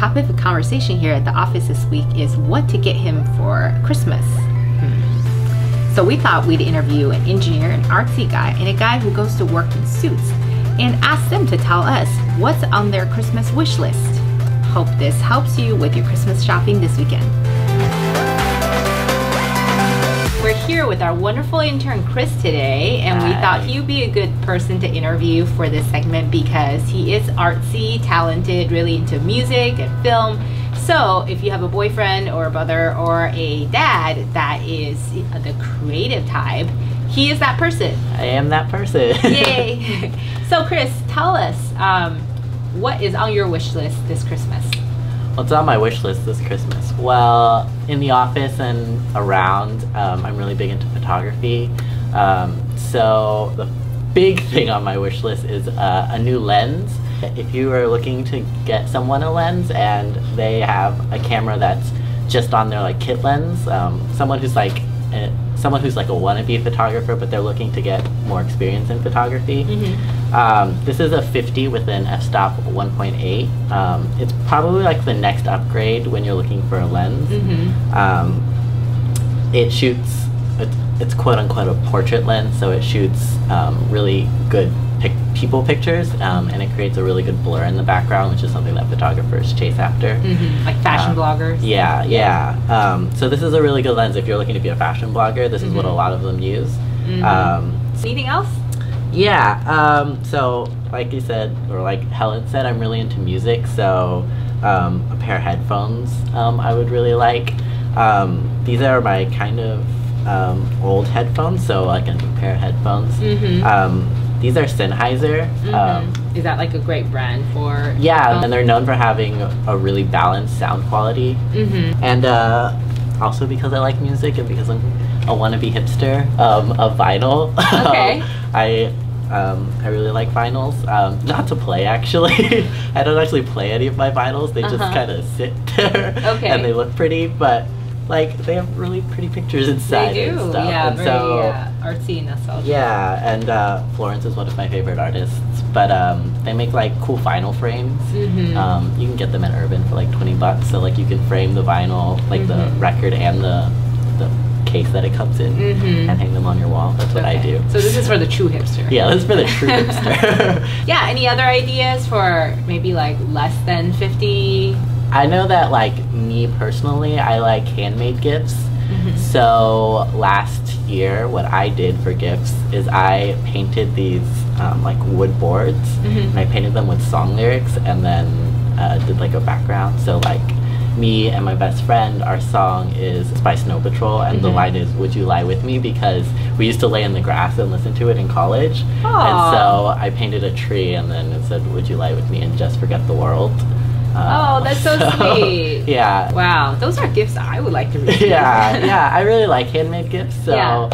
topic of conversation here at the office this week is what to get him for Christmas. So we thought we'd interview an engineer, an artsy guy, and a guy who goes to work in suits and ask them to tell us what's on their Christmas wish list. Hope this helps you with your Christmas shopping this weekend. We're here with our wonderful intern Chris today, and we thought he'd be a good person to interview for this segment because he is artsy, talented, really into music and film. So if you have a boyfriend or a brother or a dad that is the creative type, he is that person. I am that person. Yay! So Chris, tell us, what is on your wish list this Christmas? What's on my wish list this Christmas? Well, in the office and around, I'm really big into photography. So the big thing on my wish list is a new lens. If you are looking to get someone a lens and they have a camera that's just on their like kit lens, someone who's like a wannabe photographer but they're looking to get more experience in photography. This is a 50 with an f-stop 1.8. It's probably like the next upgrade when you're looking for a lens. It shoots, it's quote-unquote a portrait lens, so it shoots really good people pictures, and it creates a really good blur in the background, which is something that photographers chase after. Like fashion bloggers? Yeah. So this is a really good lens if you're looking to be a fashion blogger. This is what a lot of them use. Anything else? Yeah, so like you said, or like Helen said, I'm really into music, so a pair of headphones I would really like. These are my kind of old headphones, so like a new pair of headphones. These are Sennheiser. Is that like a great brand for? Yeah, and they're known for having a really balanced sound quality. And also because I like music and because I'm a wannabe hipster of vinyl. Okay. I really like vinyls. Not to play actually. I don't actually play any of my vinyls. They just kind of sit there and they look pretty, but like they have really pretty pictures inside. They do, and stuff. yeah, and very so, artsy and nostalgic. Yeah, and Florence is one of my favorite artists, but they make like cool vinyl frames. You can get them at Urban for like $20, so like you can frame the vinyl, like the record and the case that it comes in, and hang them on your wall. That's what I do. So this is for the true hipster. Yeah, this is for the true hipster. Yeah, any other ideas for maybe like less than 50? I know that like me personally, I like handmade gifts. So last year what I did for gifts is I painted these like wood boards, and I painted them with song lyrics and then did like a background. So like me and my best friend, our song is by Snow Patrol, and the line is "Would you lie with me?" because we used to lay in the grass and listen to it in college. And so I painted a tree and then it said "Would you lie with me?" and just forget the world. Oh, that's so sweet. Yeah. Wow, those are gifts I would like to receive. Yeah, I really like handmade gifts, so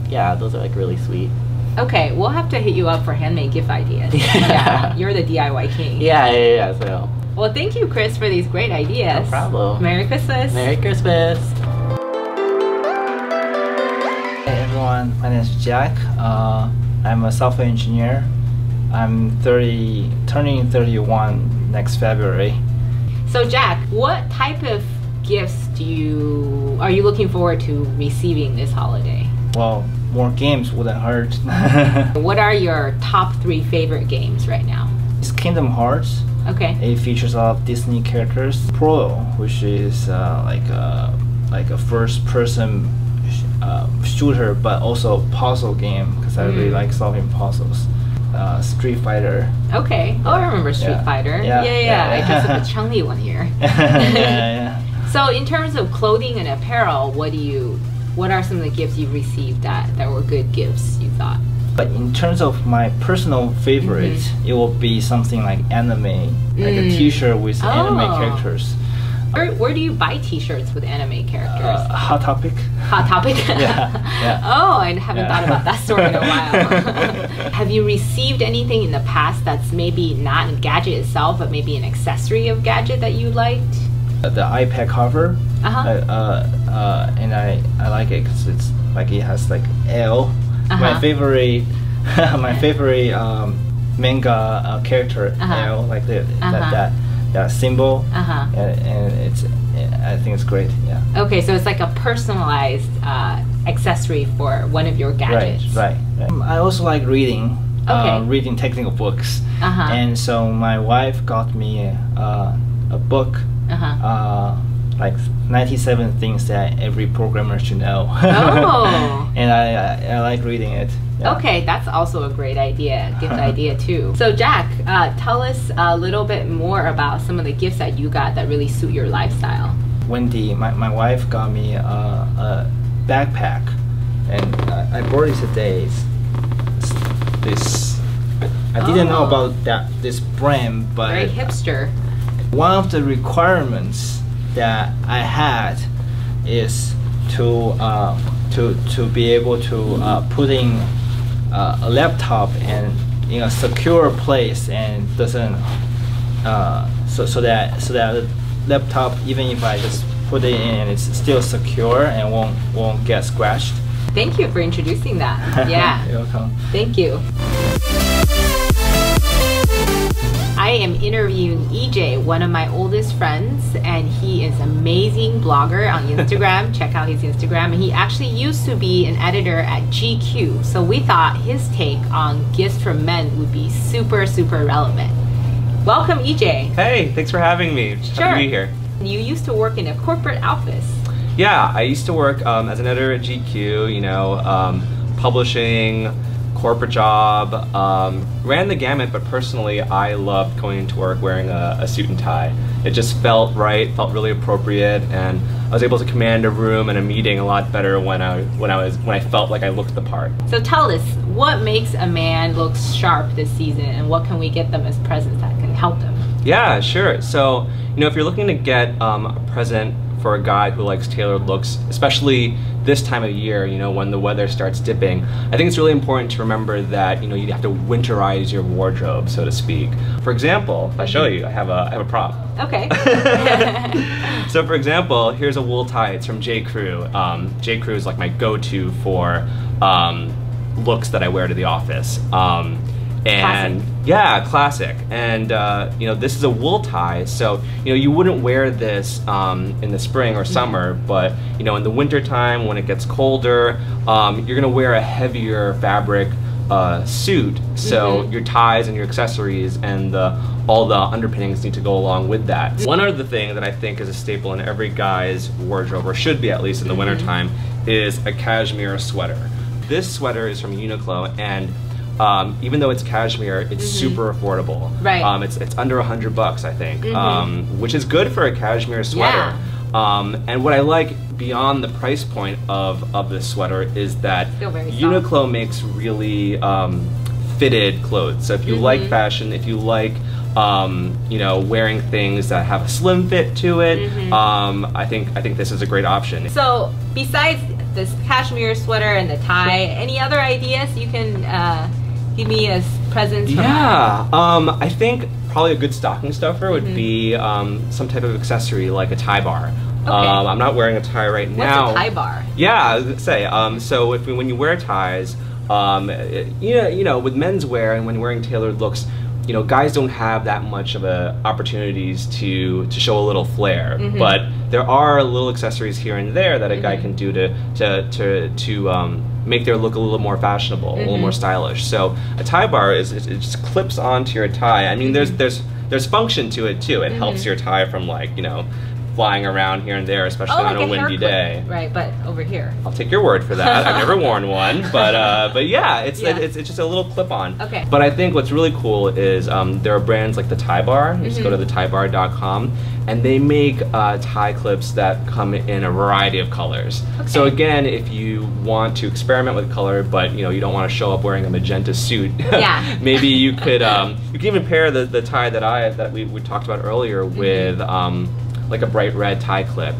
yeah, those are like really sweet. Okay, we'll have to hit you up for handmade gift ideas. Yeah, you're the DIY king. Yeah, so. Well, thank you, Chris, for these great ideas. No problem. Merry Christmas. Merry Christmas. Hey everyone, my name is Jack. I'm a software engineer. I'm turning 31 next February. So Jack, what type of gifts are you looking forward to receiving this holiday? Well, more games wouldn't hurt. What are your top 3 favorite games right now? It's Kingdom Hearts. Okay. It features a lot of Disney characters. Prolo, which is like a first-person shooter, but also puzzle game because I really like solving puzzles. Street Fighter. Okay. Oh, I remember Street Fighter. Yeah. I dressed up as Chun-Li one year. So in terms of clothing and apparel, what are some of the gifts you've received that were good gifts, you thought? But in terms of my personal favorite, it will be something like anime, like a t-shirt with anime characters. Where do you buy t-shirts with anime characters? Hot Topic. Hot Topic? Yeah. Oh, I haven't thought about that store in a while. Have you received anything in the past that's maybe not a gadget itself, but maybe an accessory of gadget that you liked? The iPad cover. And I like it because it's like it has like L. My favorite manga character L, like that. symbol, Uh-huh. and I think it's great. Yeah. Okay, so it's like a personalized accessory for one of your gadgets. Right. I also like reading. Okay. Reading technical books. Uh-huh. And so my wife got me a book. Uh-huh. Like 97 things that every programmer should know. Oh. And I like reading it. Yeah. Okay, that's also a great idea, gift idea too. So Jack, tell us a little bit more about some of the gifts that you got that really suit your lifestyle. Wendy, my wife got me a backpack, and I bought it today. I didn't know about this brand, but Very hipster. one of the requirements that I had is to be able to put in a laptop and in a secure place, and doesn't so that the laptop, even if I just put it in, it's still secure and won't get scratched. Thank you for introducing that. Yeah. You're welcome. Thank you. I am interviewing EJ, one of my oldest friends, and he is an amazing blogger on Instagram. Check out his Instagram. And he actually used to be an editor at GQ. So we thought his take on gifts from men would be super, super relevant. Welcome, EJ. Hey, thanks for having me. Just happy to be here. You used to work in a corporate office. Yeah, I used to work as an editor at GQ, you know, publishing, corporate job, ran the gamut, but personally I loved going into work wearing a suit and tie. It just felt right, felt really appropriate, and I was able to command a room and a meeting a lot better when I felt like I looked the part. So tell us, what makes a man look sharp this season, and what can we get them as presents that can help them? Yeah, sure. So, you know, if you're looking to get a present for a guy who likes tailored looks, especially this time of year, you know, when the weather starts dipping, I think it's really important to remember that, you know, you have to winterize your wardrobe, so to speak. For example, if I show you, I have a prop. Okay. So for example, here's a wool tie. It's from J. Crew. J. Crew is like my go-to for looks that I wear to the office. And classic. Yeah, classic. And you know, this is a wool tie, so you know you wouldn't wear this in the spring or summer, but you know, in the winter time when it gets colder, you're gonna wear a heavier fabric suit, so your ties and your accessories and all the underpinnings need to go along with that. One other thing that I think is a staple in every guy's wardrobe, or should be at least in the winter time, is a cashmere sweater. This sweater is from Uniqlo, and even though it's cashmere, it's super affordable. Right. It's under $100, I think, which is good for a cashmere sweater. Yeah. And what I like beyond the price point of this sweater is that Uniqlo makes really fitted clothes. So if you like fashion, if you like you know, wearing things that have a slim fit to it, I think this is a great option. So besides this cashmere sweater and the tie, any other ideas you can give me as presents? Yeah, I think probably a good stocking stuffer would be some type of accessory like a tie bar. Okay. I'm not wearing a tie right now. What's a tie bar? Yeah, I was gonna say. So when you wear ties, you know, with menswear and when you're wearing tailored looks, you know, guys don't have that much of opportunities to show a little flair, but there are little accessories here and there that a guy can do to make their look a little more fashionable, a little more stylish. So a tie bar it just clips onto your tie. I mean, there's function to it too. It helps your tie from, like, you know, flying around here and there, especially on a windy day. Right, but over here. I'll take your word for that. I've never worn one, but yeah, it's just a little clip-on. Okay. But I think what's really cool is there are brands like the Tie Bar. You just go to thetiebar.com, and they make tie clips that come in a variety of colors. Okay. So again, if you want to experiment with color, but you know you don't want to show up wearing a magenta suit, maybe you could even pair the tie that we talked about earlier with like a bright red tie clip,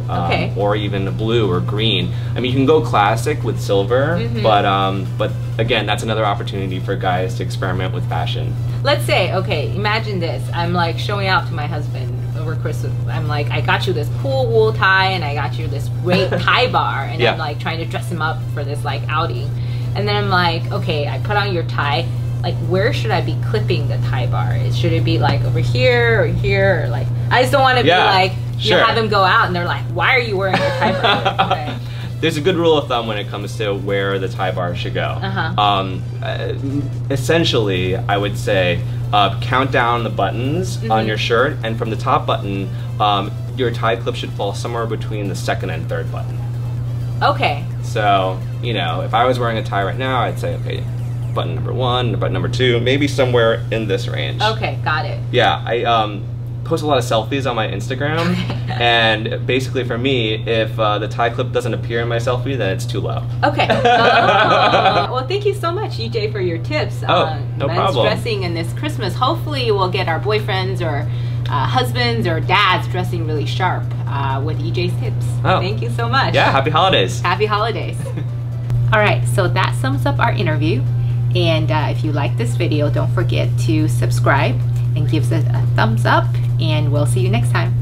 or even blue or green. I mean, you can go classic with silver, but again, that's another opportunity for guys to experiment with fashion. Let's say, okay, imagine this. I'm like showing out to my husband over Christmas. I'm like, I got you this cool wool tie, and I got you this great tie bar, and I'm like trying to dress him up for this like outing. And then I'm like, okay, I put on your tie. like where should I be clipping the tie bar? Should it be like over here or here? Or like I just don't want to be like you have them go out and they're like, why are you wearing your tie bar? Right. There's a good rule of thumb when it comes to where the tie bar should go. Essentially, I would say count down the buttons on your shirt, and from the top button, your tie clip should fall somewhere between the second and third button. Okay. So, you know, if I was wearing a tie right now, I'd say, okay, button number 1, button number 2, maybe somewhere in this range. Okay, got it. Yeah, I post a lot of selfies on my Instagram, and basically for me, if the tie clip doesn't appear in my selfie, then it's too low. Okay. Well, thank you so much, EJ, for your tips on no men's problem. dressing in this Christmas. Hopefully we'll get our boyfriends or husbands or dads dressing really sharp with EJ's tips. Thank you so much. Yeah, happy holidays. Happy holidays. All right, so that sums up our interview. And if you like this video, don't forget to subscribe and give us a thumbs up, and we'll see you next time.